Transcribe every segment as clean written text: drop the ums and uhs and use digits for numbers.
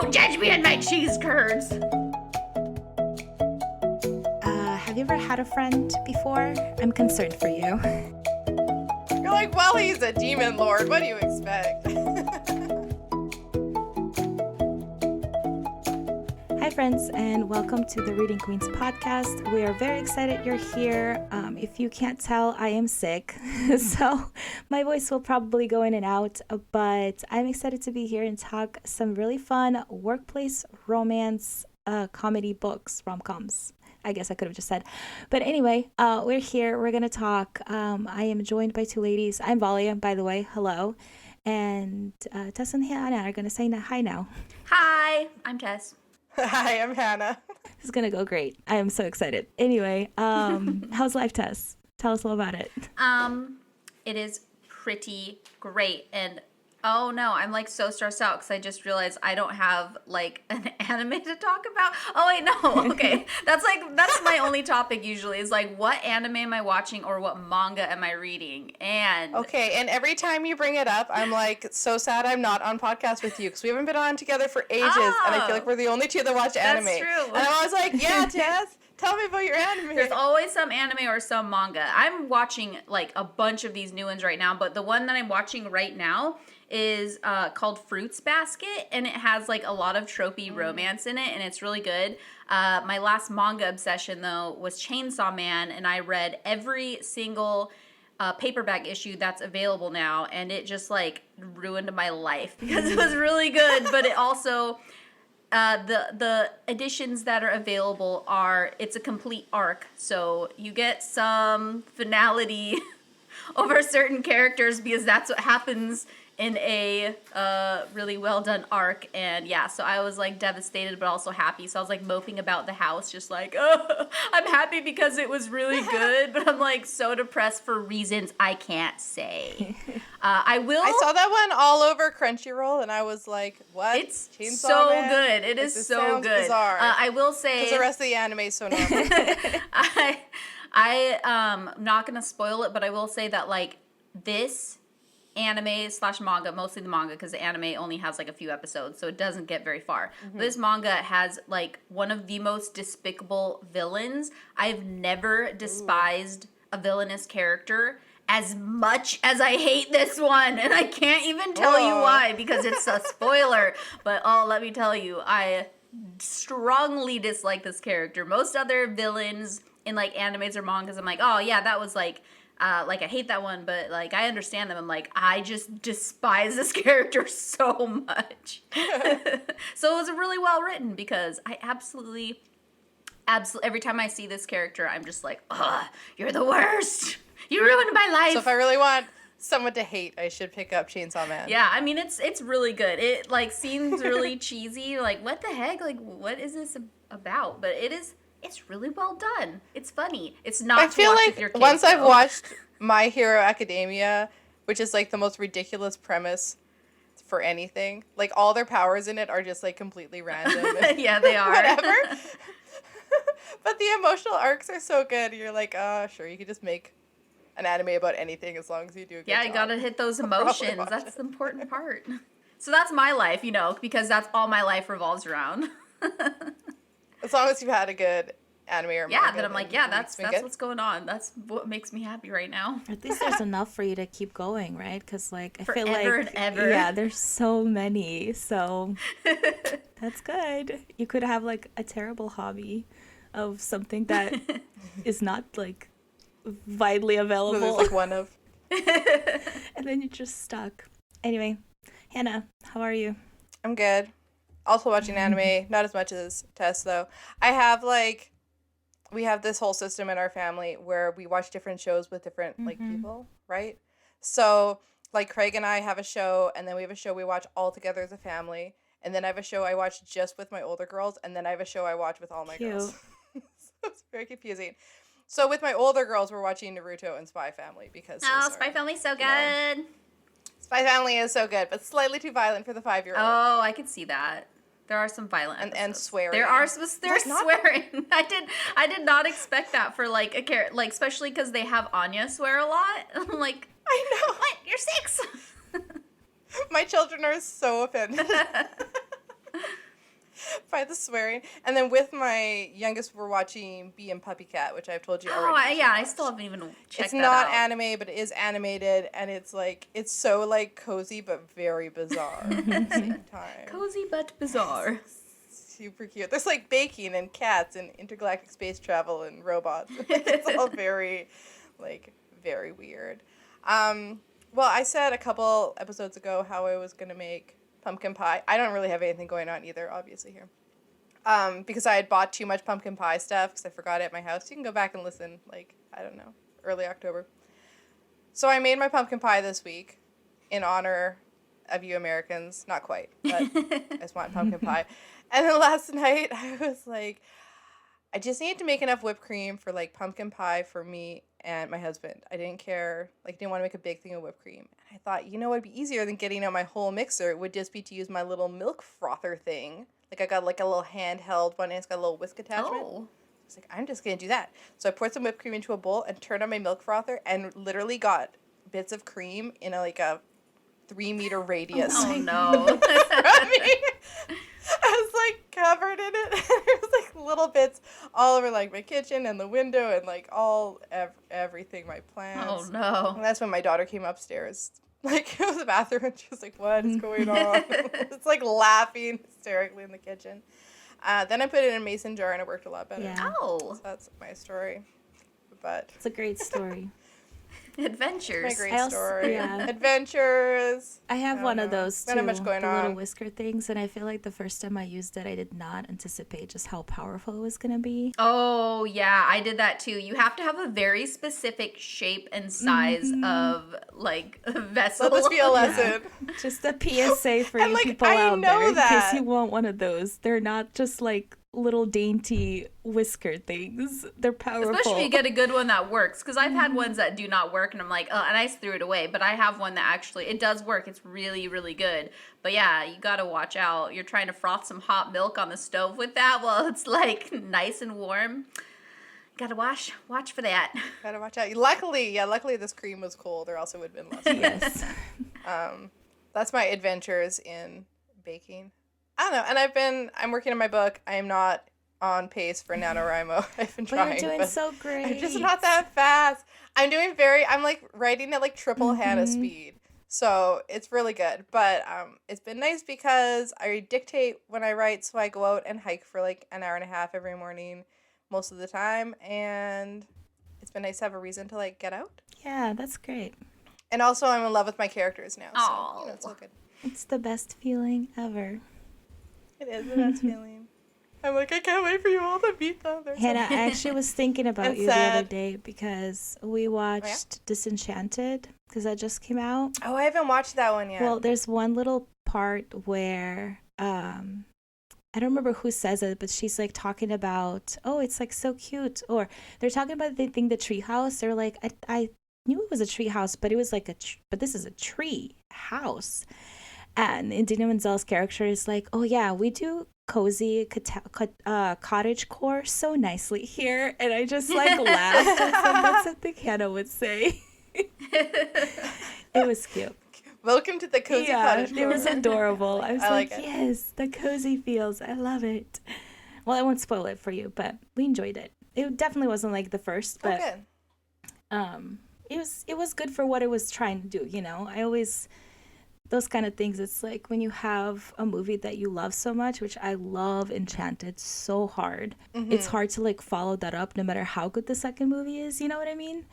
Don't judge me and my cheese curds. Have you ever had a friend before? I'm concerned for you. You're like, well, he's a demon lord. What do you expect? Hi, friends, and welcome to the Reading Queens podcast. We are very excited you're here. If you can't tell, I am sick, so my voice will probably go in and out, but I'm excited to be here and talk some really fun workplace romance comedy books, RomComs. I guess I could have just said. But anyway, we're here. We're going to talk. I am joined by two ladies. I'm Valia, by the way. Hello. And Tess and Hanna are going to say hi now. Hi, I'm Tess. Hi, I'm Hanna. This is going to go great. I am so excited. Anyway, how's life, Tess? Tell us all about it. It is pretty great. And oh no, I'm like so stressed out because I just realized I don't have like an anime to talk about. Oh wait, no. Okay. That's my only topic usually is like what anime am I watching or what manga am I reading? And okay, and every time you bring it up, I'm like so sad I'm not on podcast with you because we haven't been on together for ages, and I feel like we're the only two that watch anime. That's true. And I was like, yeah, Tess, tell me about your anime. There's always some anime or some manga. I'm watching like a bunch of these new ones right now, but the one that I'm watching right now is called Fruits Basket, and it has like a lot of tropey romance in it, and it's really good. My last manga obsession though was Chainsaw Man, and I read every single paperback issue that's available now, and it just like ruined my life because it was really good, but it also the editions that are available it's a complete arc, so you get some finality over certain characters because that's what happens in a really well done arc. And yeah, so I was like devastated but also happy, so I was like moping about the house just like, oh, I'm happy because it was really good, but I'm like so depressed for reasons I can't say. I saw that one all over Crunchyroll and I was like, what? It's Chainsaw so Man? good. It is so good. Bizarre. I will say because the rest of the anime is so normal. I'm not gonna spoil it, but I will say that like this anime / manga, mostly the manga because the anime only has like a few episodes, so it doesn't get very far. Mm-hmm. This manga has like one of the most despicable villains. I've never despised a villainous character as much as I hate this one, and I can't even tell you why because it's a spoiler. But let me tell you, I strongly dislike this character. Most other villains in like animes or mangas, I'm like, oh yeah, that was like I hate that one, but like I understand them. I'm like, I just despise this character so much. So it was really well written because I absolutely every time I see this character, I'm just like, ugh, you're the worst. You ruined my life. So if I really want someone to hate, I should pick up Chainsaw Man. Yeah, I mean it's really good. It like seems really cheesy. Like what the heck? Like what is this about? But it's really well done. It's funny. It's not. I feel like with your kids, once I've watched My Hero Academia, which is like the most ridiculous premise for anything, like all their powers in it are just like completely random. Yeah, they are. Whatever. But the emotional arcs are so good. You're like, sure, you could just make an anime about anything as long as you do a good job. Yeah, you gotta hit those emotions. That's the important part. So that's my life, because that's all my life revolves around. As long as you've had a good anime or manga. Yeah, then I'm like, yeah, that's what's going on. That's what makes me happy right now. At least there's enough for you to keep going, right? Because like I feel Forever like and ever. Yeah, there's so many, so that's good. You could have like a terrible hobby of something that is not like widely available. There's like one of. And then you're just stuck. Anyway, Hanna, how are you? I'm good. Also watching anime, not as much as Tess though. We have this whole system in our family where we watch different shows with different like people, right? So like Craig and I have a show, and then we have a show we watch all together as a family, and then I have a show I watch just with my older girls, and then I have a show I watch with all my girls. So it's very confusing. So with my older girls, we're watching Naruto and Spy Family because Spy Family's so good. Spy Family is so good, but slightly too violent for the 5-year-old. Oh, I could see that. There are some violent and swearing. There's swearing. I did not expect that for like a character, like especially because they have Anya swear a lot. I'm like, I know. What? You're 6. My children are so offended. by the swearing. And then with my youngest, we're watching Bee and Puppy Cat, which I've told you already. Yeah, I still haven't even checked it's that not out. anime, but it is animated, and it's so like cozy but very bizarre at the same time. Cozy but bizarre. Super cute. There's like baking and cats and intergalactic space travel and robots. It's all very, very weird. Well, I said a couple episodes ago how I was going to make pumpkin pie. I don't really have anything going on either, obviously, here. Because I had bought too much pumpkin pie stuff because I forgot it at my house. You can go back and listen, I don't know, early October. So I made my pumpkin pie this week in honor of you Americans. Not quite, but I just want pumpkin pie. And then last night, I was like, I just need to make enough whipped cream for, pumpkin pie for me and my husband. I didn't care, didn't want to make a big thing of whipped cream. And I thought, what would be easier than getting out my whole mixer would just be to use my little milk frother thing. I got, a little handheld one, and it's got a little whisk attachment. Oh. I was I'm just going to do that. So I poured some whipped cream into a bowl and turned on my milk frother and literally got bits of cream in a 3-meter radius. Oh, no. From me. I was covered in it. There was little bits all over my kitchen and the window and everything, my plants. Oh no. And that's when my daughter came upstairs. It was the bathroom and she was what is going on? It's laughing hysterically in the kitchen. Then I put it in a mason jar and it worked a lot better. Yeah. Oh. So that's my story. But It's a great story. Adventures. my great story. Yeah. Adventures. I have one of those too, Not much going the on. little whisker things, and I feel like the first time I used it, I did not anticipate just how powerful it was going to be. Oh, yeah, I did that too. You have to have a very specific shape and size of, vessel. Let this be a lesson. Just a PSA for And, you people I out know there, in that. case you want one of those. They're not just little dainty whisker things. They're powerful. Especially if you get a good one that works. Because I've had ones that do not work, and I'm and I just threw it away. But I have one that actually, it does work. It's really, really good. But yeah, you got to watch out. You're trying to froth some hot milk on the stove with that while it's nice and warm. Gotta watch for that. Gotta watch out. Luckily this cream was cold, or else it would have been less. Yes. That's my adventures in baking. I don't know, and I'm working on my book. I am not on pace for NaNoWriMo. I've been But trying. you're doing so great. I'm just not that fast. I'm writing at triple Hanna speed. So it's really good. But it's been nice because I dictate when I write, so I go out and hike for an hour and a half every morning most of the time, and it's been nice to have a reason to get out. Yeah, that's great. And also I'm in love with my characters now. Aw. So it's all good. It's the best feeling ever. It is the best feeling. I'm I can't wait for you all to meet them. Hannah, I actually was thinking about And you the other sad. day because we watched Disenchanted because that just came out. Oh, I haven't watched that one yet. Well, there's one little part where I don't remember who says it, but she's talking about, oh, it's so cute, or they're talking about the tree house. They're I knew it was a tree house, but it was but this is a tree house. And Idina Menzel's character is oh yeah, we do cozy cottage core so nicely here, and I just laughed. I said, that's something Hannah would say. It was cute. Welcome to the cozy cottage. It was adorable. I was I like it. yes, the cozy feels. I love it. Well, I won't spoil it for you, but we enjoyed it. It definitely wasn't the first, but it was good for what it was trying to do. I always. Those kind of things, it's when you have a movie that you love so much, which I love Enchanted so hard. Mm-hmm. It's hard to follow that up no matter how good the second movie is. You know what I mean?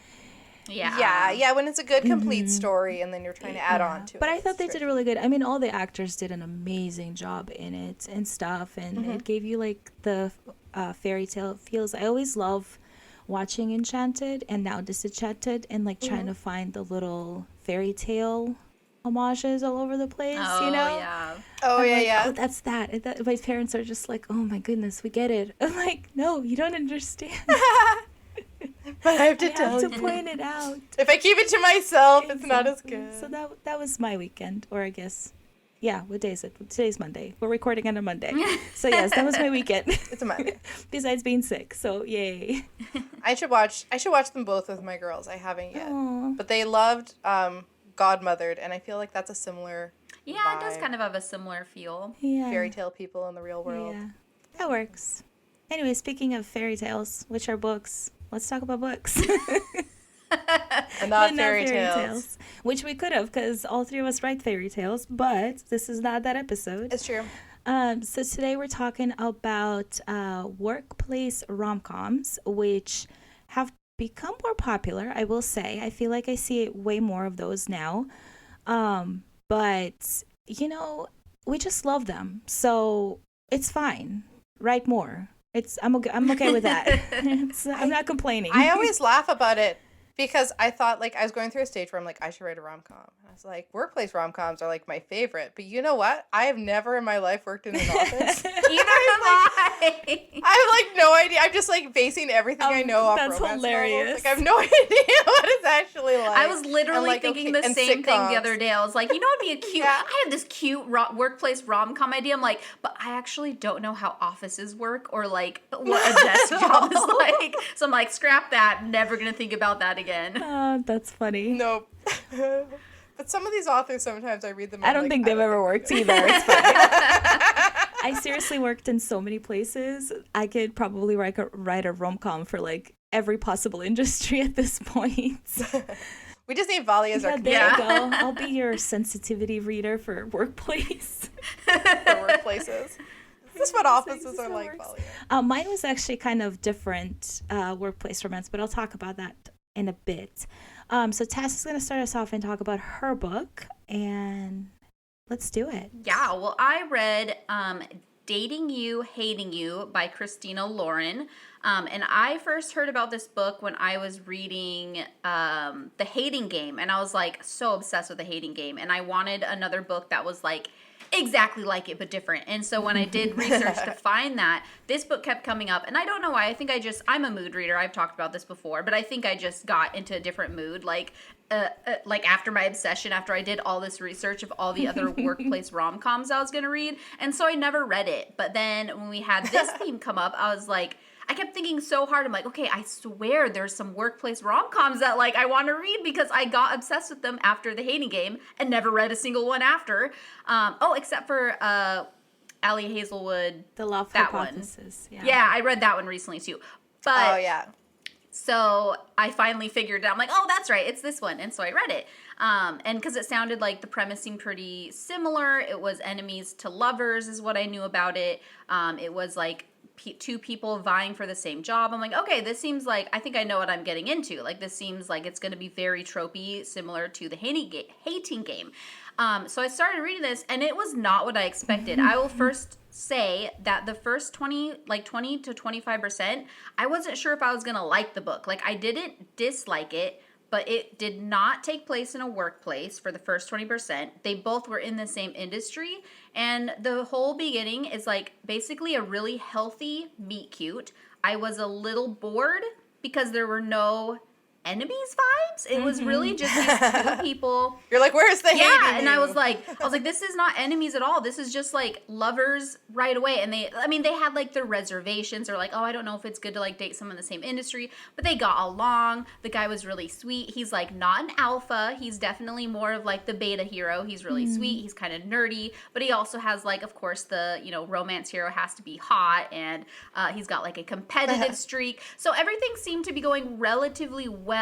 Yeah. Yeah, when it's a good complete story and then you're trying to add on to it. But I thought they did really good. I mean, all the actors did an amazing job in it and stuff. And it gave you the fairy tale feels. I always love watching Enchanted and now Disenchanted and trying to find the little fairy tale homages all over the place, Oh, yeah. Oh, I'm yeah. Oh, that's that. And my parents are just oh my goodness, we get it. I'm no, you don't understand. But I have to I tell have to you. point it out. If I keep it to myself, it's not as Exactly. good. So that was my weekend, or I guess, yeah. What day is it? Today's Monday. We're recording on a Monday. So yes, that was my weekend. It's a Monday. Besides being sick, so yay. I should watch them both with my girls. I haven't yet. Aw. But they loved Godmothered, and I feel that's a similar Yeah, it does vibe. kind of have a similar feel. Yeah. Fairy tale people in the real world. Yeah. That works. Anyway, speaking of fairy tales, which are books, let's talk about books. And not But fairy tales. which we could have, because all three of us write fairy tales, but this is not that episode. It's true. So today we're talking about workplace rom-coms, which have become more popular, I will say. I feel like I see way more of those now. But, you know, we just love them. So it's fine. Write more. I'm okay with that. I'm not complaining. I always laugh about it because I thought, like, I was going through a stage where I'm like, I should write a rom-com. I was like, workplace rom-coms are like my favorite. But you know what? I have never in my life worked in an office. Either have I. I have like no idea. I'm just like basing everything I know off that's romance hilarious. novels. Like I have no idea what it's actually like. I was literally like, thinking okay, the and same thing sitcoms. the other day. I was like, you know, it'd be a cute. Yeah. I have this cute workplace rom-com idea. I'm like, but I actually don't know how offices work or like what a desk job is like. So I'm like, scrap that. Never gonna think about that again. That's funny. Nope. But some of these authors, sometimes I read them. I don't think they've ever worked either. It's fine. I seriously worked in so many places. I could probably write a rom-com for like every possible industry at this point. We just need Valia as our There you go. I'll be your sensitivity reader for workplace. for workplaces. This is what offices are like, works. Valia. Mine was actually kind of different workplace romance, but I'll talk about that in a bit. So Tess is going to start us off and talk about her book, and let's do it. Yeah, well, I read Dating You, Hating You by Christina Lauren. And I first heard about this book when I was reading The Hating Game. And I was like so obsessed with The Hating Game. And I wanted another book that was like exactly like it but different. And so when I did research to find that, this book kept coming up. And I don't know why. I think I'm a mood reader. I've talked about this before. But I think I just got into a different mood. Like after my obsession, after I did all this research of all the other workplace rom-coms I was going to read. And so I never read it. But then when we had this theme come up, I was like, I kept thinking so hard. I'm like, okay, I swear there's some workplace rom-coms that like I want to read because I got obsessed with them after The Hating Game and never read a single one after. Except for Allie Hazelwood. The Love that Hypothesis. One. Yeah, I read that one recently too. But Oh yeah. so I finally figured it out. I'm like, oh, that's right. It's this one. And so I read it. And because it sounded like the premise seemed pretty similar. It was enemies to lovers is what I knew about it. It was like two people vying for the same job. I'm like, okay, this seems like, I think I know what I'm getting into. Like, this seems like it's going to be very tropey, similar to The Hating Game. So I started reading this, and it was not what I expected. I will first say that the first 20 to 25%, I wasn't sure if I was going to like the book. Like, I didn't dislike it, but it did not take place in a workplace for the first 20%. They both were in the same industry, and the whole beginning is like basically a really healthy meet cute. I was a little bored because there were no enemies vibes. It was really just these two people. You're like, where's the hating? Yeah, and you? I was like, this is not enemies at all. This is just like lovers right away. And they had like their reservations. They're like, oh, I don't know if it's good to like date someone in the same industry, but they got along. The guy was really sweet. He's like not an alpha. He's definitely more of like the beta hero. He's really sweet. He's kind of nerdy, but he also has like, of course, the, romance hero has to be hot, and he's got like a competitive streak. So everything seemed to be going relatively well.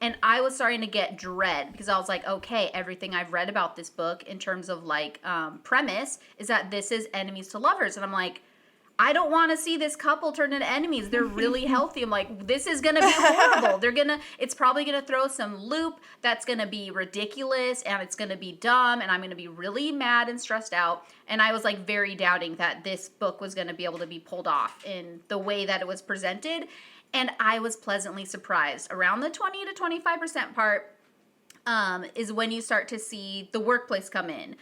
And I was starting to get dread because I was like, okay, everything I've read about this book in terms of like premise is that this is enemies to lovers. And I'm like, I don't want to see this couple turn into enemies. They're really healthy. I'm like, this is going to be horrible. It's probably going to throw some loop that's going to be ridiculous, and it's going to be dumb, and I'm going to be really mad and stressed out. And I was like very doubting that this book was going to be able to be pulled off in the way that it was presented. And I was pleasantly surprised. Around the 20 to 25% part is when you start to see the workplace come in.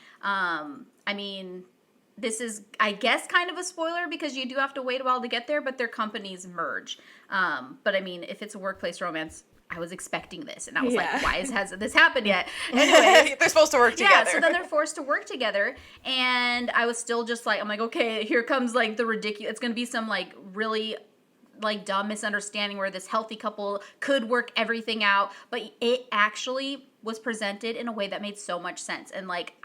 This is, I guess, kind of a spoiler because you do have to wait a while to get there, but their companies merge. But I mean, if it's a workplace romance, I was expecting this. And I was like, why hasn't this happened yet? Anyway, they're supposed to work together. Yeah, so then they're forced to work together. And I was still just like, I'm like, okay, here comes like the ridiculous. It's going to be some like really like dumb misunderstanding where this healthy couple could work everything out, but it actually was presented in a way that made so much sense. And like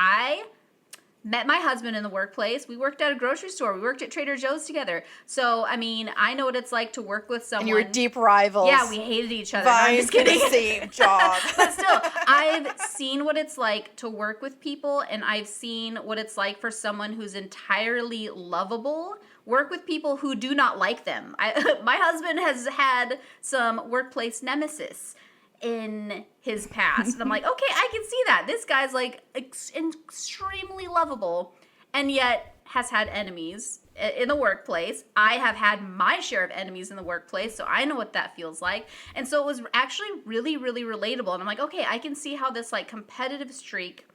met my husband in the workplace. We worked at a grocery store. We worked at Trader Joe's together. So, I mean, I know what it's like to work with someone. And you were deep rivals. Yeah, we hated each other. No, I'm just kidding. The same job. But still, I've seen what it's like to work with people, and I've seen what it's like for someone who's entirely lovable work with people who do not like them. My husband has had some workplace nemesis in his past. And I'm like, okay, I can see that. This guy's like extremely lovable and yet has had enemies in the workplace. I have had my share of enemies in the workplace, so I know what that feels like. And so it was actually really, really relatable. And I'm like, okay, I can see how this like competitive streak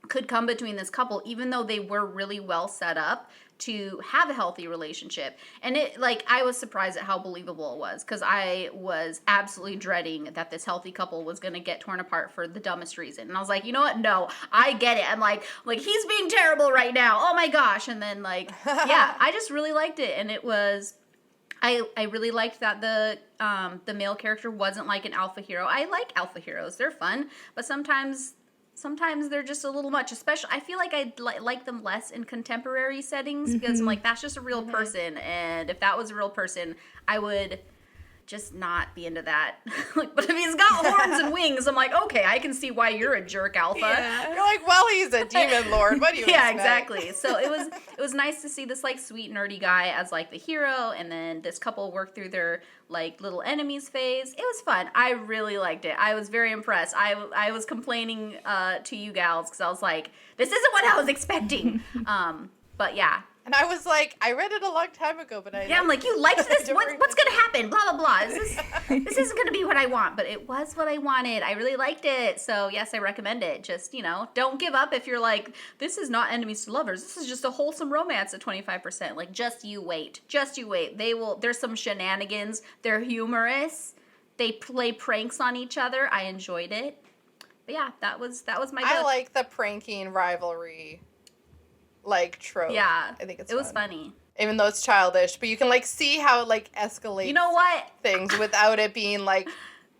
could come between this couple, even though they were really well set up to have a healthy relationship. And it, like, I was surprised at how believable it was, because I was absolutely dreading that this healthy couple was going to get torn apart for the dumbest reason. And I was like, you know what? No, I get it. I'm like he's being terrible right now. Oh my gosh. And then like, yeah, I just really liked it. And it was, I really liked that the male character wasn't like an alpha hero. I like alpha heroes. They're fun, but sometimes they're just a little much. Especially, I feel like I like them less in contemporary settings, because I'm like, that's just a real person, and if that was a real person, I would just not be into that. Like, but if he's got horns and wings, I'm like, okay, I can see why you're a jerk, Alpha. Yeah. You're like, well, he's a demon lord. What do you Yeah, expect? exactly. So it was nice to see this like sweet nerdy guy as like the hero, and then this couple work through their like little enemies phase. It was fun. I really liked it. I was very impressed. I was complaining to you gals because I was like, this isn't what I was expecting. But yeah. And I was like, I read it a long time ago, but I'm like, you liked this? What's gonna happen? Blah blah blah. This isn't gonna be what I want, but it was what I wanted. I really liked it, so yes, I recommend it. Just, you know, don't give up if you're like, this is not enemies to lovers. This is just a wholesome romance at 25%. Like, just you wait. There's some shenanigans. They're humorous. They play pranks on each other. I enjoyed it. But yeah, that was my book. I like the pranking rivalry like trope. Yeah, I think it was funny, even though it's childish, but you can like see how it like escalates. You know what? Things without it being like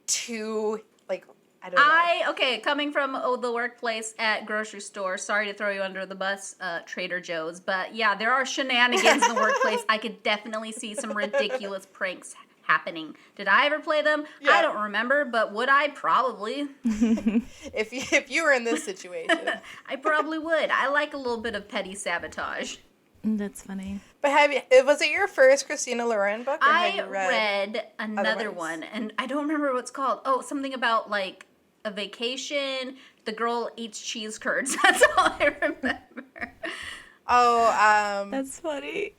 too like, I don't know. Okay, coming from the workplace at grocery store, sorry to throw you under the bus, Trader Joe's, but yeah, there are shenanigans in the workplace. I could definitely see some ridiculous pranks happening. Did I ever play them? Yeah. I don't remember, but would I? Probably. If you were in this situation. I probably would. I like a little bit of petty sabotage. That's funny. But was it your first Christina Lauren book? Or I read another one, and I don't remember what it's called. Oh, something about like a vacation. The girl eats cheese curds. That's all I remember. Oh, that's funny.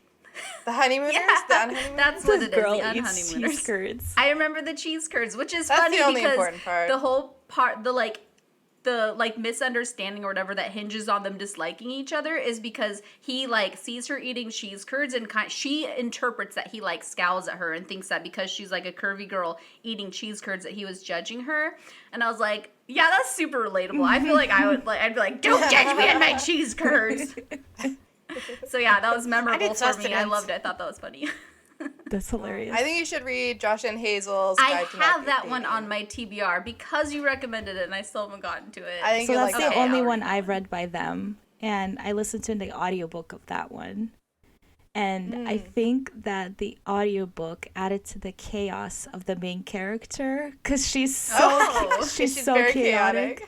The honeymooners? Yeah, the unhoneymooners? That's what it is. Girl The eats unhoneymooners. cheese curds. I remember the cheese curds, which is That's funny the only because important part. the whole part, the misunderstanding or whatever that hinges on them disliking each other is because he like sees her eating cheese curds and she interprets that he like scowls at her and thinks that because she's like a curvy girl eating cheese curds that he was judging her. And I was like, yeah, that's super relatable. I feel like I'd be like, don't judge me on my cheese curds. So yeah, that was memorable for me. I loved it. I thought that was funny. That's hilarious. I think you should read Josh and Hazel's Guide to I have Not that Dating. one on my TBR because you recommended it and I still haven't gotten to it. I think so that's the only one I've read by them, and I listened to the audiobook of that one. And I think that the audiobook added to the chaos of the main character because she's so she's so very chaotic.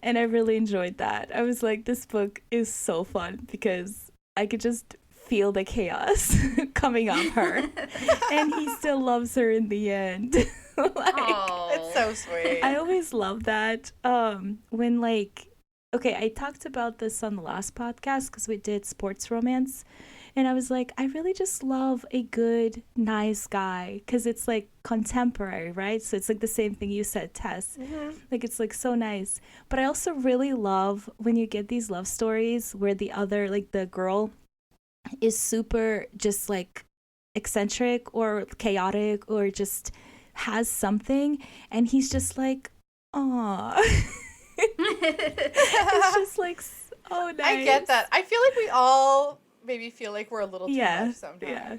And I really enjoyed that. I was like, this book is so fun because I could just feel the chaos coming off her. And he still loves her in the end. It's so sweet. I always love that. When I talked about this on the last podcast because we did sports romance. And I was like, I really just love a good, nice guy because it's like contemporary, right? So it's like the same thing you said, Tess. Mm-hmm. Like it's like so nice. But I also really love when you get these love stories where the other, like the girl is super just like eccentric or chaotic or just has something. And he's just like, aw. It's just like, oh, nice. I get that. I feel like we all maybe feel like we're a little too much sometimes. Yeah.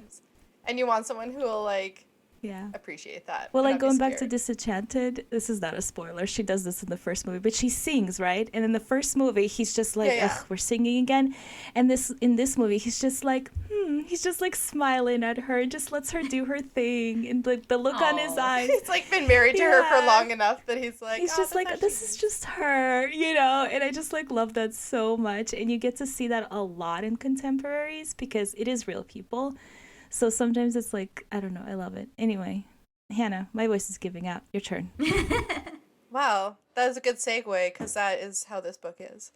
And you want someone who will like Yeah. appreciate that. Well, and like not be going back to scared. Disenchanted, this is not a spoiler. She does this in the first movie, but she sings, right? And in the first movie, he's just like, Yeah. ugh, we're singing again. And in this movie, he's just like, he's just like smiling at her, just lets her do her thing, and the look on his Aw. eyes. He's like been married to her for Yeah. long enough that he's like, He's just that's like, how she this is just her, and I just like love that so much. And you get to see that a lot in contemporaries because it is real people. So sometimes it's like, I don't know, I love it. Anyway, Hannah, my voice is giving out. Your turn. Wow, that is a good segue because that is how this book is.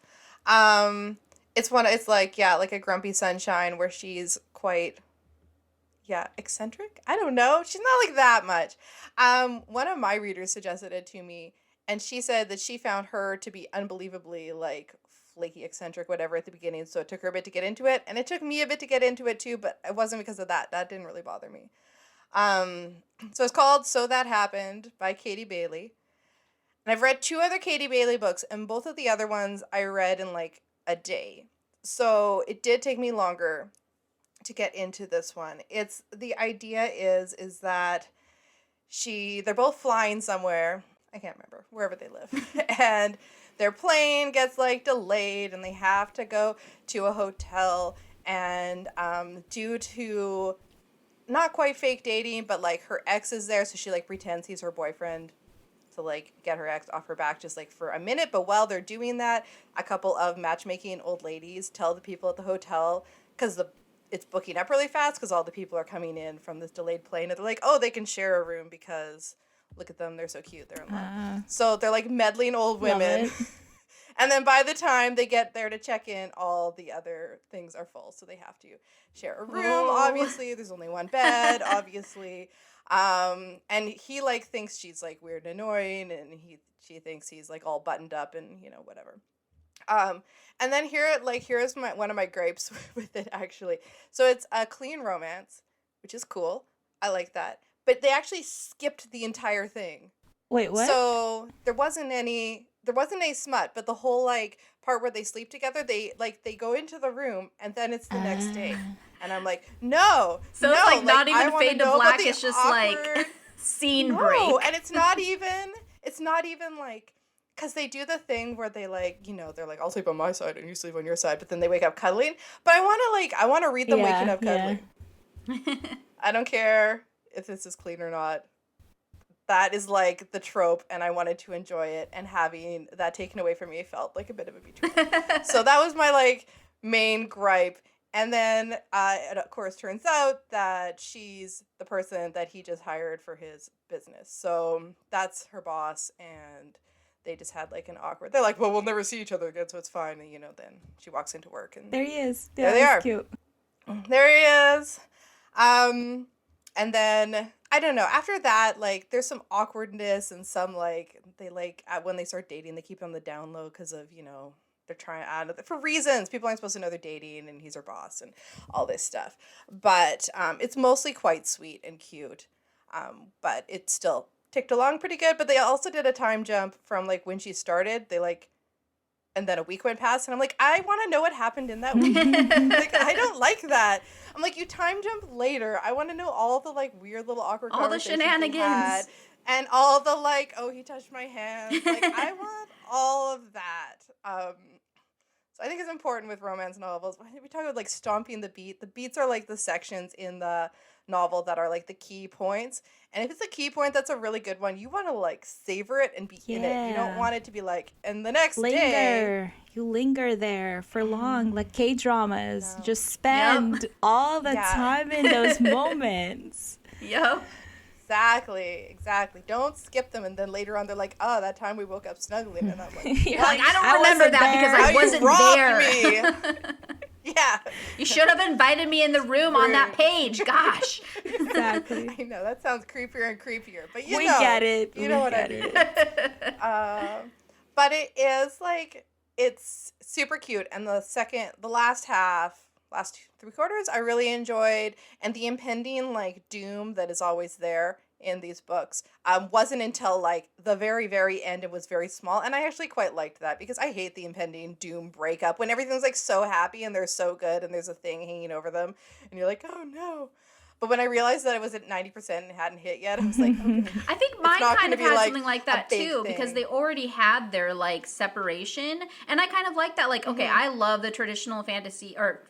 It's like like a grumpy sunshine where she's quite eccentric. I don't know. She's not like that much. One of my readers suggested it to me, and she said that she found her to be unbelievably like flaky, eccentric, whatever at the beginning. So it took her a bit to get into it, and it took me a bit to get into it too. But it wasn't because of that. That didn't really bother me. So it's called So That Happened by Katie Bailey. And I've read 2 other Katie Bailey books, and both of the other ones I read in like a day. So it did take me longer to get into this one. It's the idea is that they're both flying somewhere. I can't remember, wherever they live. And their plane gets like delayed and they have to go to a hotel, and due to not quite fake dating, but like her ex is there, so she like pretends he's her boyfriend to like get her ex off her back just like for a minute. But while they're doing that, a couple of matchmaking old ladies tell the people at the hotel, because it's booking up really fast because all the people are coming in from this delayed plane, and they're like, oh, they can share a room because look at them, they're so cute, they're in love. So they're like meddling old women. And then by the time they get there to check in, all the other things are full. So they have to share a room, obviously. There's only one bed, obviously. And he like thinks she's like weird and annoying, and she thinks he's like all buttoned up and, whatever. And then here's one of my gripes with it, actually. So it's a clean romance, which is cool. I like that. But they actually skipped the entire thing. Wait, what? So there wasn't any smut, but the whole like part where they sleep together, they go into the room and then it's the next day. And I'm like, no. So no, it's like not I even wanna fade to know about black. the It's just awkward- like scene no, break. and it's not even like, because they do the thing where they like, they're like, I'll sleep on my side and you sleep on your side, but then they wake up cuddling. But I want to read them waking up cuddling. I don't care if this is clean or not. That is like the trope, and I wanted to enjoy it, and having that taken away from me felt like a bit of a betrayal. So that was my like main gripe. And then it of course turns out that she's the person that he just hired for his business. So that's her boss, and they just had like an awkward, they're like, well, we'll never see each other again, so it's fine. And then she walks into work and There he is. There they are. Cute. there he is. And then I don't know, after that, like there's some awkwardness and some like they like when they start dating, they keep it on the down low because of they're trying out of it for reasons. People aren't supposed to know they're dating, and he's her boss and all this stuff. But it's mostly quite sweet and cute. But it still ticked along pretty good. But they also did a time jump from like when she started. And then a week went past, and I'm like, I want to know what happened in that week. Like, I don't like that. I'm like, you time jump later. I want to know all the like weird little awkward All the conversations they shenanigans. had, and all the like, oh, he touched my hand. Like, I want all of that. So I think it's important with romance novels. We talk about like stomping the beat. The beats are like the sections in the novel that are like the key points. And if it's a key point that's a really good one, you want to like savor it and be in it. You don't want it to be like, and the next day. You linger there for long, like K-dramas. No. Just spend all the time in those moments. Yep. Exactly. Don't skip them, and then later on they're like, oh, that time we woke up snuggling, and I'm like, like I don't remember that because I wasn't there. Yeah. You should have invited me in the room on that page. Gosh. Exactly. I know, that sounds creepier and creepier, but we get it. You know what I mean. But it is like, it's super cute, and the last 3/4 I really enjoyed, and the impending like doom that is always there in these books wasn't until like the very, very end. It was very small, and I actually quite liked that because I hate the impending doom breakup when everything's like so happy and they're so good and there's a thing hanging over them and you're like, oh no. But when I realized that it was at 90% and hadn't hit yet, I was like, okay. I think mine not kind of gonna be, had like, something like a that big too, because thing. they already had their like separation, and I kind of like that. Like, okay, I love the traditional fantasy or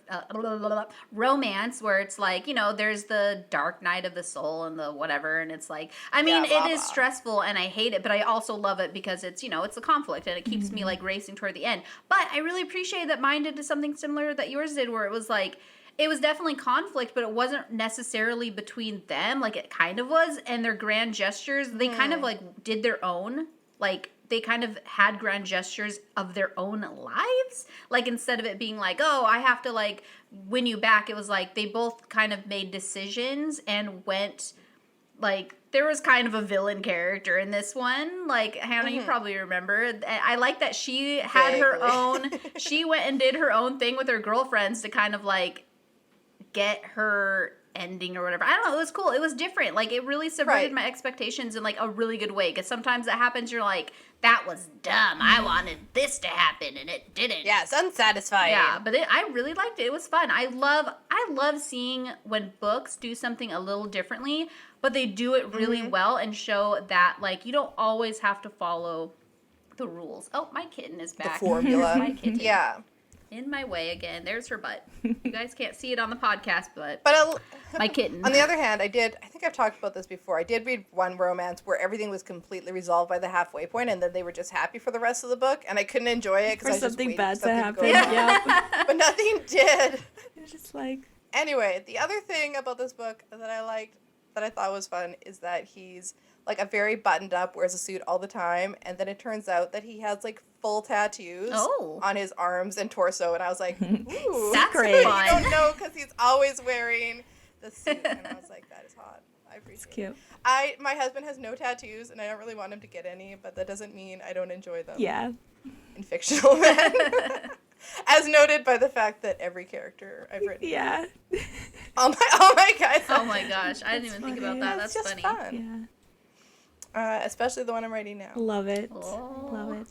romance where it's like, you know, there's the dark night of the soul and the whatever, and it's like, I mean, blah, it is blah. stressful and I hate it, but I also love it because it's, you know, it's a conflict and it keeps me like racing toward the end. But I really appreciate that mine did something similar that yours did, where it was like, it was definitely conflict, but it wasn't necessarily between them. Like, it kind of was. And their grand gestures, they kind of like did their own. Like, they kind of had grand gestures of their own lives. Like, instead of it being like, oh, I have to like win you back, it was like they both kind of made decisions and went like, there was kind of a villain character in this one. Like, Hannah, you probably remember. I like that she had her own, she went and did her own thing with her girlfriends to kind of like get her ending or whatever. I don't know. It was cool. It was different. Like, it really subverted my expectations in like a really good way. Because sometimes that happens, you're like, that was dumb. I wanted this to happen and it didn't. Yeah, it's unsatisfying. Yeah, but I really liked it. It was fun. I love seeing when books do something a little differently, but they do it really well and show that like you don't always have to follow the rules. Oh, my kitten is back. The formula. My kitten. Yeah. In my way again. There's her butt. You guys can't see it on the podcast, but my kitten. On the other hand, I think I've talked about this before. I did read one romance where everything was completely resolved by the halfway point, and then they were just happy for the rest of the book, and I couldn't enjoy it because I was just waiting for something to go wrong. Yeah. But nothing did. It's just like, Anyway, the other thing about this book that I liked, that I thought was fun, is that he's like a very buttoned up, wears a suit all the time, and then it turns out that he has like full tattoos on his arms and torso, and I was like, ooh, That's fun. fun. You don't know because he's always wearing the suit, and I was like, that is hot. I appreciate it's cute. it. My husband has no tattoos, and I don't really want him to get any, but that doesn't mean I don't enjoy them. Yeah. In fictional men. As noted by the fact that every character I've written. Yeah. All my guys. Oh my gosh, I didn't even think about that. It's That's just funny. fun. Yeah. Especially the one I'm writing now. Love it. Oh. Love it.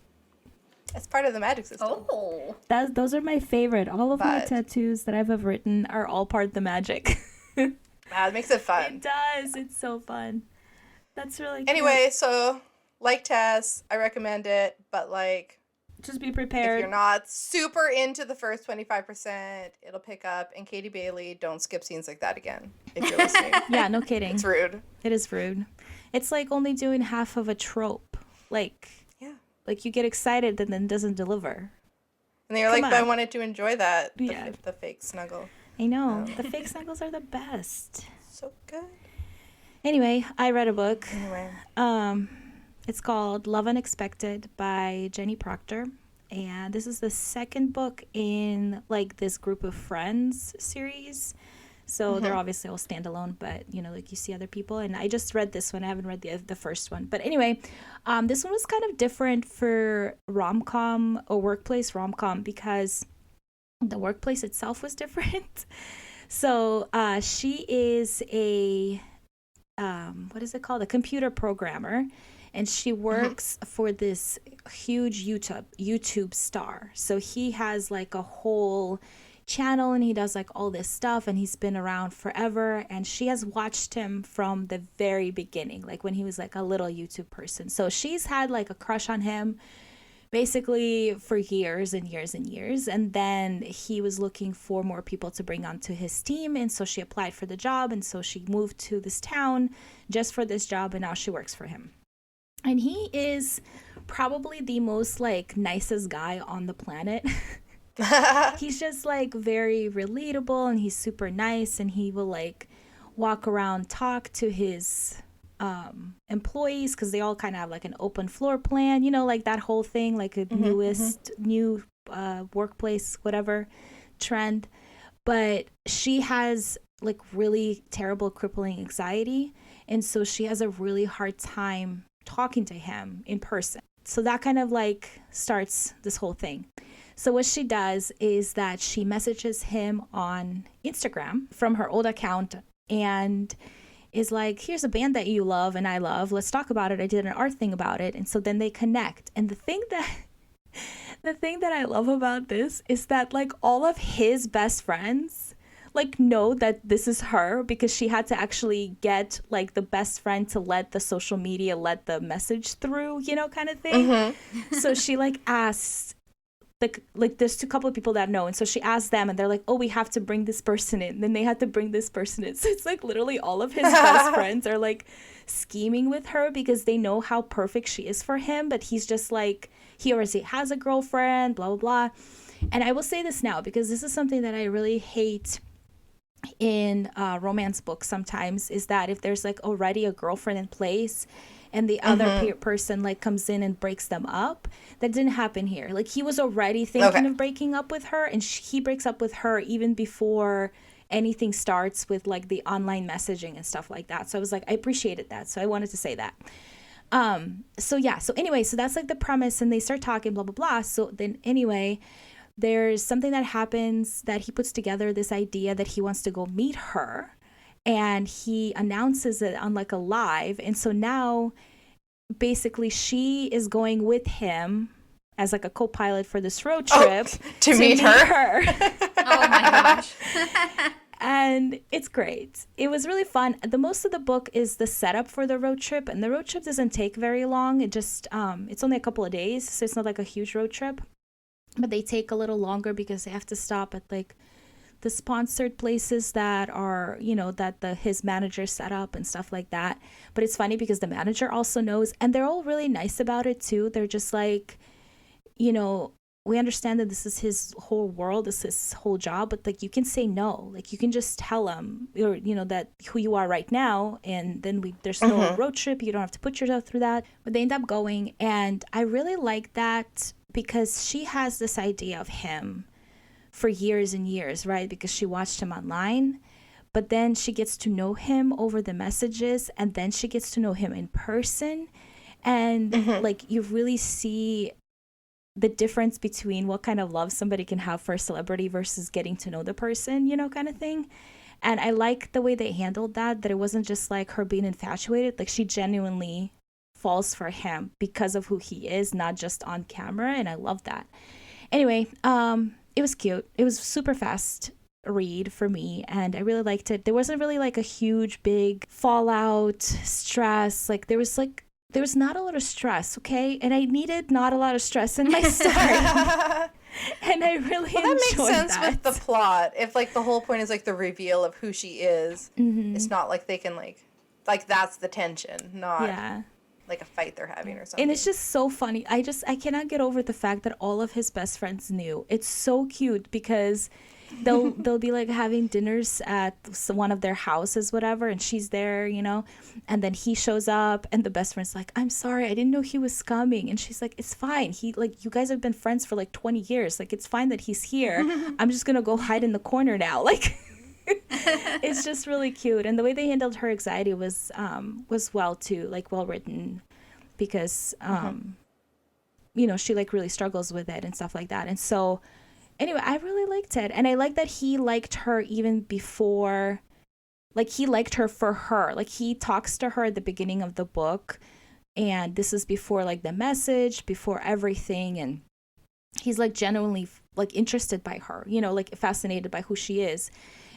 It's part of the magic system. Oh. Those are my favorite. All of my But- tattoos that I've ever written are all part of the magic. It makes it fun. It does. It's so fun. That's really cute. Anyway, so like Tess, I recommend it, but like just be if prepared. you're not super into the first 25%, it'll pick up. And Katie Bailey, don't skip scenes like that again if you're listening. Yeah, no kidding. It's rude. It is rude. It's like only doing half of a trope. Like you get excited and then doesn't deliver. And they're Come like, but I on. wanted to enjoy that. Yeah. The fake snuggle. I know. The fake snuggles are the best. So good. Anyway, I read a book. Anyway. It's called Love Unexpected by Jenny Proctor. And this is the second book in like this group of friends series. So they're obviously all standalone, but you know, like you see other people. And I just read this one. I haven't read the first one. But anyway, this one was kind of different for rom-com or workplace rom-com because the workplace itself was different. So she is a what is it called? A computer programmer. And she works for this huge YouTube star. So he has like a whole channel and he does like all this stuff and he's been around forever. And she has watched him from the very beginning, like when he was like a little YouTube person. So she's had like a crush on him basically for years and years and years. And then he was looking for more people to bring onto his team. And so she applied for the job. And so she moved to this town just for this job. And now she works for him. And he is probably the most like nicest guy on the planet. He's just like very relatable and he's super nice and he will like walk around, talk to his employees because they all kind of have like an open floor plan, you know, like that whole thing, like a new workplace, whatever trend. But she has like really terrible crippling anxiety. And so she has a really hard time talking to him in person. So that kind of like starts this whole thing. So what she does is that she messages him on Instagram from her old account and is like, here's a band that you love and I love. Let's talk about it. I did an art thing about it. And so then they connect. And the thing that I love about this is that like all of his best friends like know that this is her, because she had to actually get like the best friend to let the social media let the message through, kind of thing. So she like asked, like there's a couple of people that know, and so she asked them, and they're like, oh, we have to bring this person in. Then they had to bring this person in. So it's like literally all of his best friends are like scheming with her because they know how perfect she is for him, but he's just like, he already has a girlfriend, blah blah blah. And I will say this now, because this is something that I really hate in romance books sometimes, is that if there's like already a girlfriend in place and the other person like comes in and breaks them up. That didn't happen here. Like he was already thinking of breaking up with her, and he breaks up with her even before anything starts with like the online messaging and stuff like that. So I was like, I appreciated that. So I wanted to say that. So anyway, so that's like the premise, and they start talking, blah blah blah. So then anyway, there's something that happens that he puts together this idea that he wants to go meet her, and he announces it on like a live. And so now basically she is going with him as like a co-pilot for this road trip to meet her. Oh my gosh. And it's great. It was really fun. The most of the book is the setup for the road trip, and the road trip doesn't take very long. It just it's only a couple of days, so it's not like a huge road trip, but they take a little longer because they have to stop at like the sponsored places that are, that his manager set up and stuff like that. But it's funny because the manager also knows, and they're all really nice about it too. They're just like, we understand that this is his whole world, this is his whole job, but like you can say no. Like you can just tell him, or that who you are right now, and then there's no road trip. You don't have to put yourself through that. But they end up going, and I really like that because she has this idea of him for years and years, right? Because she watched him online, but then she gets to know him over the messages, and then she gets to know him in person, and like you really see the difference between what kind of love somebody can have for a celebrity versus getting to know the person, kind of thing. And I like the way they handled that it wasn't just like her being infatuated. Like she genuinely falls for him because of who he is, not just on camera. And I love that. Anyway, it was cute. It was super fast read for me, and I really liked it. There wasn't really like a huge big fallout, stress. Like there was not a lot of stress, okay? And I needed not a lot of stress in my story. And I really enjoyed that. Makes sense with the plot. If like the whole point is like the reveal of who she is, it's not like they can like that's the tension, not like a fight they're having or something. And it's just so funny. I cannot get over the fact that all of his best friends knew. It's so cute because they'll be like having dinners at one of their houses, whatever, and she's there, and then he shows up, and the best friend's like, I'm sorry, I didn't know he was coming. And she's like, it's fine. He like, you guys have been friends for like 20 years. Like, it's fine that he's here. I'm just gonna go hide in the corner now. Like, it's just really cute. And the way they handled her anxiety was well too, like well written, because she like really struggles with it and stuff like that. And so anyway, I really liked it. And I like that he liked her even before, like he liked her for her. Like he talks to her at the beginning of the book, and this is before like the message, before everything, and he's like genuinely like interested by her, like fascinated by who she is.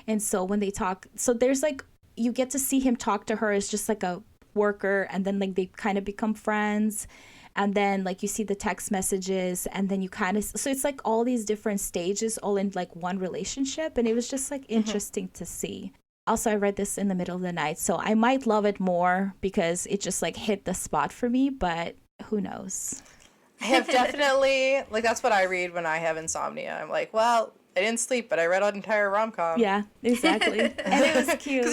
And so when they talk, so there's like, you get to see him talk to her as just like a worker, and then like they kind of become friends, and then like you see the text messages, and then you kind of, so it's like all these different stages all in like one relationship, and it was just like interesting to see. Also, I read this in the middle of the night, so I might love it more because it just like hit the spot for me, but who knows. I have definitely, like that's what I read when I have insomnia. I'm like, well, I didn't sleep, but I read an entire rom-com. Yeah, exactly. And it was cute.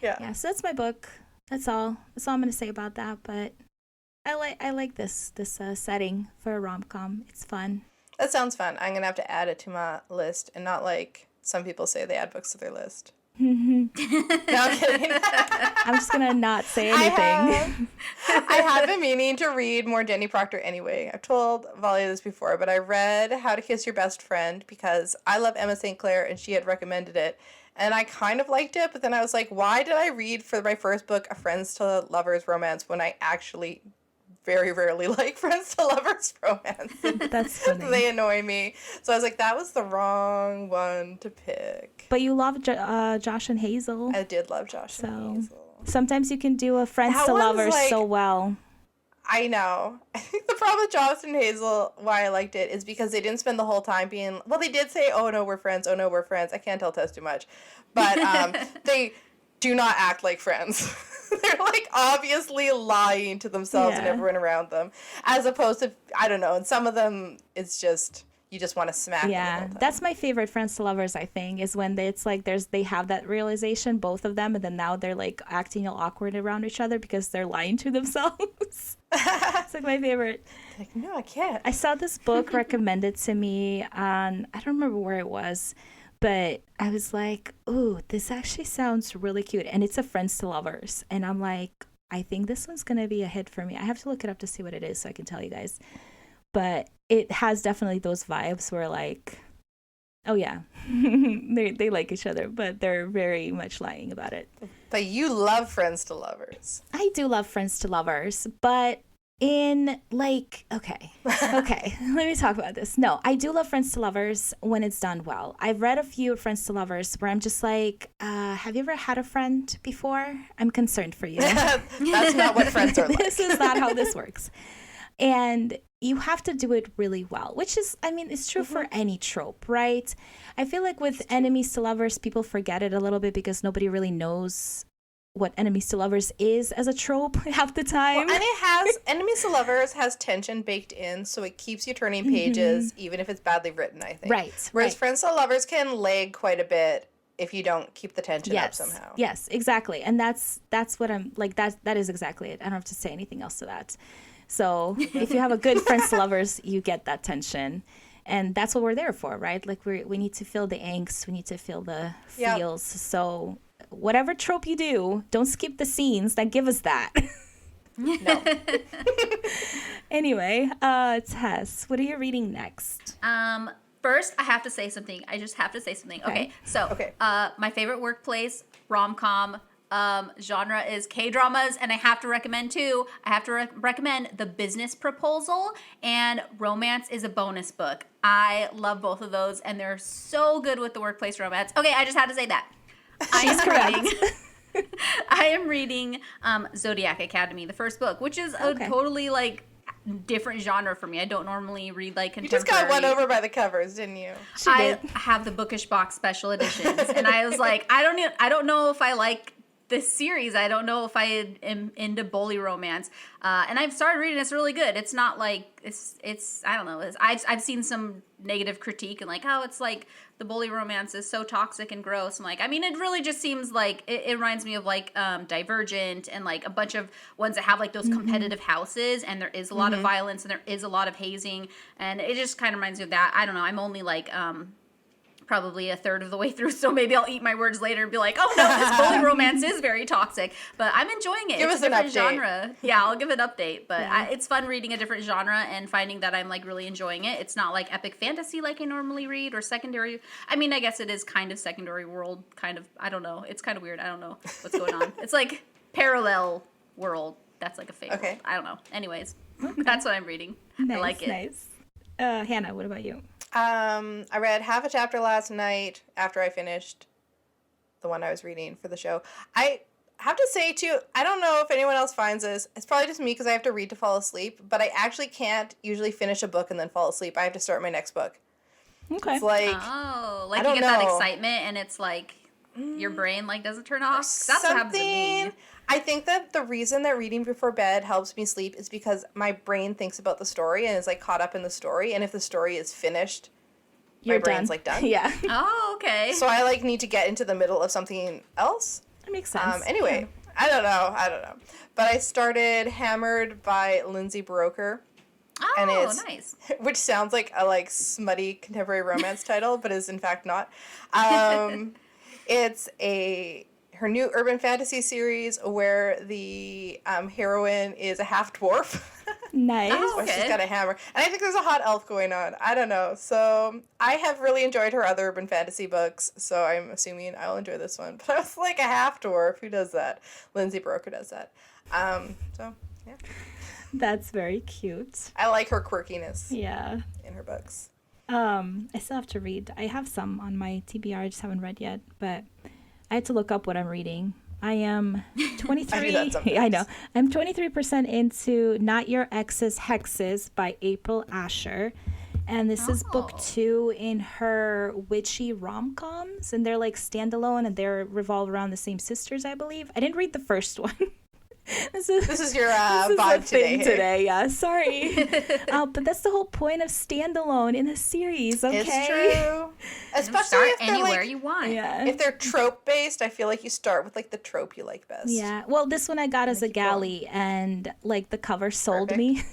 Yeah, so that's my book. That's all I'm going to say about that, but I like this setting for a rom-com. It's fun. That sounds fun. I'm going to have to add it to my list, and not like some people say they add books to their list. No, I'm kidding. I'm just going to not say anything. I have been meaning to read more Jenny Proctor anyway. I've told Valia this before, but I read How to Kiss Your Best Friend because I love Emma St. Clair, and she had recommended it. And I kind of liked it, but then I was like, why did I read for my first book a Friends to Lovers romance when I actually very rarely like friends to lovers romances. That's funny. They annoy me. So I was like, that was the wrong one to pick. But you love Josh and Hazel. I did love Josh and Hazel. Sometimes you can do a friends That to one's lovers like- so well. I know. I think the problem with Josh and Hazel, why I liked it, is because they didn't spend the whole time being... Well, they did say, oh, no, we're friends. Oh, no, we're friends. I can't tell Tess too much. But they do not act like friends. They're, like, obviously lying to themselves and Yeah. everyone around them. As opposed to, I don't know, and some of them, it's just... You just want to smack them the Yeah, whole time. that's my favorite friends to lovers, I think, is when it's like they have that realization, both of them, and then now they're like acting all awkward around each other because they're lying to themselves. It's like my favorite. Like, no, I can't. I saw this book recommended to me on, I don't remember where it was, but I was like, ooh, this actually sounds really cute. And it's a friends to lovers. And I'm like, I think this one's going to be a hit for me. I have to look it up to see what it is so I can tell you guys. But it has definitely those vibes where like, oh yeah, they like each other, but they're very much lying about it. But you love friends to lovers. I do love friends to lovers, but in like, okay, let me talk about this. No, I do love friends to lovers when it's done well. I've read a few friends to lovers where I'm just like, have you ever had a friend before? I'm concerned for you. That's not what friends are like. This is not how this works. And you have to do it really well, which is, I mean, it's true for any trope, right? I feel like with enemies to lovers, people forget it a little bit because nobody really knows what enemies to lovers is as a trope half the time. Well, and it has, enemies to lovers has tension baked in, so it keeps you turning pages, even if it's badly written, I think. Right. Whereas right. friends to lovers can lag quite a bit if you don't keep the tension up somehow. Yes, exactly. And that's what I'm like, that is exactly it. I don't have to say anything else to that. So if you have a good friends to lovers, you get that tension. And that's what we're there for, right? Like we need to feel the angst. We need to feel the feels. So whatever trope you do, don't skip the scenes that give us that. No. Anyway, Tess, what are you reading next? First, I have to say something. I just have to say something. Okay. So, my favorite workplace rom-com genre is K-dramas, and I have to recommend two. I have to recommend The Business Proposal and Romance is a Bonus Book. I love both of those, and they're so good with the workplace romance. Okay, I just had to say that. I am reading Zodiac Academy, the first book, which is a totally like different genre for me. I don't normally read like contemporary. You just got won over by the covers, didn't you? I have the Bookish Box special editions, and I was like, I don't know if I like this series. I don't know if I am into bully romance, and I've started reading. It's really good. It's not like it's I don't know. I've seen some negative critique and like, oh, it's like the bully romance is so toxic and gross. I'm like, I mean, it really just seems like it reminds me of like Divergent and like a bunch of ones that have like those competitive houses, and there is a lot of violence and there is a lot of hazing, and it just kind of reminds me of that. I don't know. I'm only like probably a third of the way through, so maybe I'll eat my words later and be like, oh no, this bully romance is very toxic, but I'm enjoying it. Give it's us a different an update. genre. Yeah, I'll give an update, but it's fun reading a different genre and finding that I'm like really enjoying it. It's not like epic fantasy like I normally read or secondary. I mean, I guess it is kind of secondary world, kind of, I don't know. It's kind of weird. I don't know what's going on. It's like parallel world. That's like a fake world. I don't know. Anyways, that's what I'm reading. Nice, I like it. Nice. Hannah, what about you? I read half a chapter last night after I finished the one I was reading for the show. I have to say, too, I don't know if anyone else finds this. It's probably just me because I have to read to fall asleep, but I actually can't usually finish a book and then fall asleep. I have to start my next book. Okay. It's like, oh, like I you don't get that know. excitement and it's like your brain like doesn't turn off. That's what happens to me. I think that the reason that reading before bed helps me sleep is because my brain thinks about the story and is like caught up in the story, and if the story is finished, my brain's like done. Yeah. Oh, okay. So I like need to get into the middle of something else. That makes sense. Anyway, I don't know. But I started Hammered by Lindsay Broker. Oh, and it's, nice. Which sounds like a like smutty contemporary romance title, but is in fact not. It's her new urban fantasy series where the heroine is a half dwarf. Nice. Oh, She's got a hammer. And I think there's a hot elf going on. I don't know. So I have really enjoyed her other urban fantasy books, so I'm assuming I'll enjoy this one. But I was like a half dwarf. Who does that? Lindsay Broker does that. So, yeah. That's very cute. I like her quirkiness Yeah. in her books. I still have to read. I have some on my TBR. I just haven't read yet, but I had to look up what I'm reading. I am 23. I do that sometimes. I know. I'm 23% into Not Your Ex's Hexes by April Asher. And this is book 2 in her witchy RomComs. And they're like standalone and they're revolve around the same sisters, I believe. I didn't read the first one. This is your this is vibe a thing today. today. Yeah, sorry. But that's the whole point of standalone in a series, okay? It's true. Especially Start if they're anywhere like, you want. Yeah. if they're trope based, I feel like you start with like the trope you like best. Yeah. Well, this one I got as a keep going. galley, and like the cover sold me.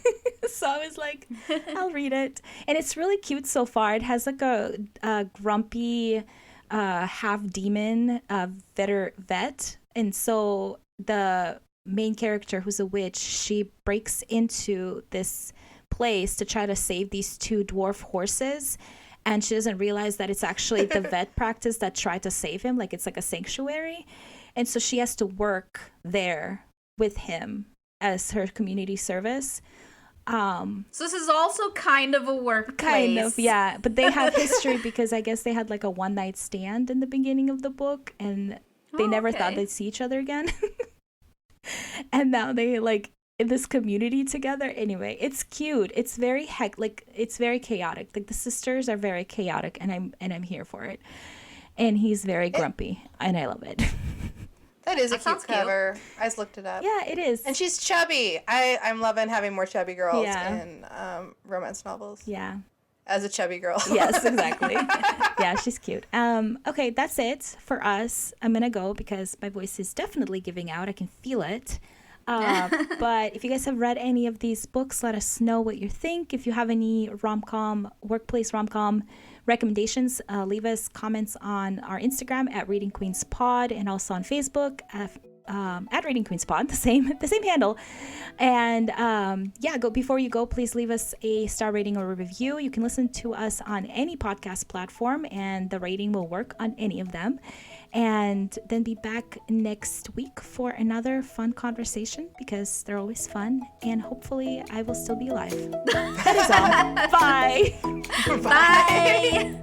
So I was like, I'll read it. And it's really cute so far. It has like a grumpy half demon vet. And so the main character, who's a witch, she breaks into this place to try to save these 2 dwarf horses. And she doesn't realize that it's actually the vet practice that tried to save him. Like it's like a sanctuary. And so she has to work there with him as her community service. So this is also kind of a workplace. Kind of, yeah. But they have history because I guess they had like a one-night stand in the beginning of the book. And they never thought they'd see each other again. And now they like in this community together. Anyway, it's cute. It's very it's very chaotic. Like the sisters are very chaotic, and I'm here for it. And he's very grumpy, and I love it. That is a sounds cute cover. I just looked it up. Yeah, it is. And she's chubby. I'm loving having more chubby girls Yeah. in romance novels. Yeah. As a chubby girl. Yes, exactly. Yeah, she's cute. Okay, that's it for us. I'm gonna go because my voice is definitely giving out. I can feel it. But if you guys have read any of these books, let us know what you think. If you have any workplace rom-com recommendations, leave us comments on our Instagram at Reading Queens Pod, and also on Facebook at Reading Queens Pod, the same handle. And before you go, please leave us a star rating or a review. You can listen to us on any podcast platform, and the rating will work on any of them. And then be back next week for another fun conversation, because they're always fun, and hopefully I will still be alive. That is all. Bye. Bye.